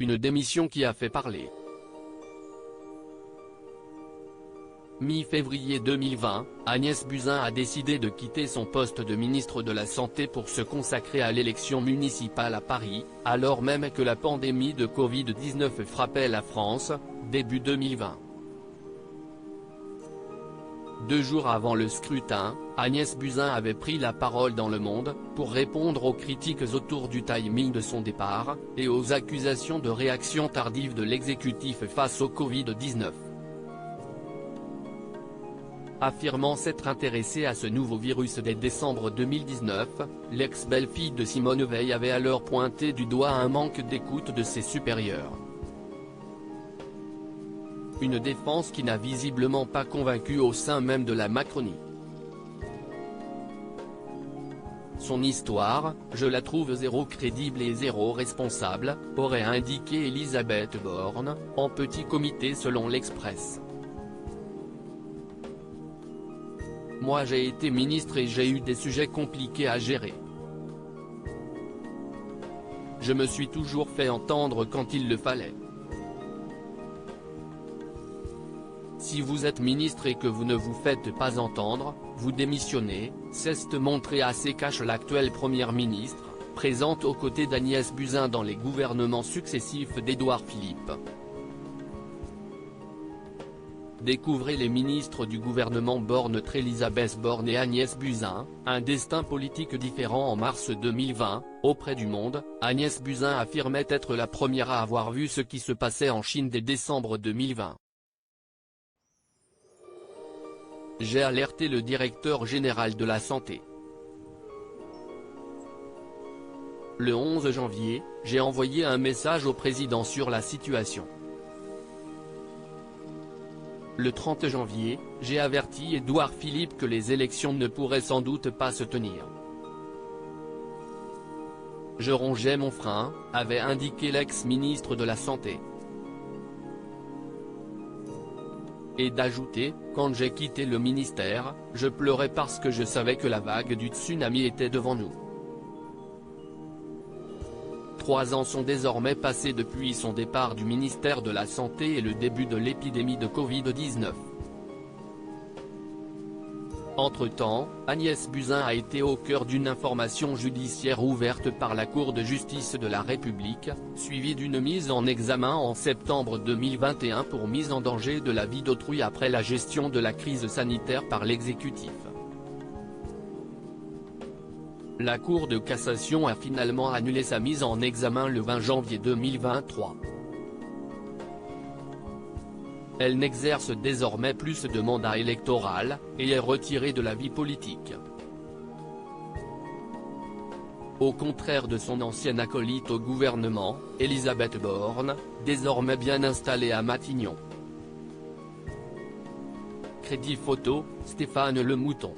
Une démission qui a fait parler. Mi-février 2020, Agnès Buzyn a décidé de quitter son poste de ministre de la Santé pour se consacrer à l'élection municipale à Paris, alors même que la pandémie de Covid-19 frappait la France, début 2020. 2 jours avant le scrutin, Agnès Buzyn avait pris la parole dans Le Monde, pour répondre aux critiques autour du timing de son départ, et aux accusations de réaction tardive de l'exécutif face au Covid-19. Affirmant s'être intéressée à ce nouveau virus dès décembre 2019, l'ex-belle-fille de Simone Veil avait alors pointé du doigt un manque d'écoute de ses supérieurs. Une défense qui n'a visiblement pas convaincu au sein même de la Macronie. Son histoire, je la trouve zéro crédible et zéro responsable, aurait indiqué Elisabeth Borne, en petit comité selon l'Express. Moi j'ai été ministre et j'ai eu des sujets compliqués à gérer. Je me suis toujours fait entendre quand il le fallait. Si vous êtes ministre et que vous ne vous faites pas entendre, vous démissionnez, s'est montré assez cash l'actuelle première ministre, présente aux côtés d'Agnès Buzyn dans les gouvernements successifs d'Édouard Philippe. Découvrez les ministres du gouvernement Borne Elisabeth Borne et Agnès Buzyn, un destin politique différent. En mars 2020, auprès du Monde, Agnès Buzyn affirmait être la première à avoir vu ce qui se passait en Chine dès décembre 2020. J'ai alerté le directeur général de la santé. Le 11 janvier, j'ai envoyé un message au président sur la situation. Le 30 janvier, j'ai averti Édouard Philippe que les élections ne pourraient sans doute pas se tenir. Je rongeais mon frein, avait indiqué l'ex-ministre de la Santé. Et d'ajouter, quand j'ai quitté le ministère, je pleurais parce que je savais que la vague du tsunami était devant nous. 3 ans sont désormais passés depuis son départ du ministère de la Santé et le début de l'épidémie de Covid-19. Entre-temps, Agnès Buzyn a été au cœur d'une information judiciaire ouverte par la Cour de justice de la République, suivie d'une mise en examen en septembre 2021 pour mise en danger de la vie d'autrui après la gestion de la crise sanitaire par l'exécutif. La Cour de cassation a finalement annulé sa mise en examen le 20 janvier 2023. Elle n'exerce désormais plus de mandat électoral, et est retirée de la vie politique. Au contraire de son ancienne acolyte au gouvernement, Elisabeth Borne, désormais bien installée à Matignon. Crédit photo, Stéphane Le Mouton.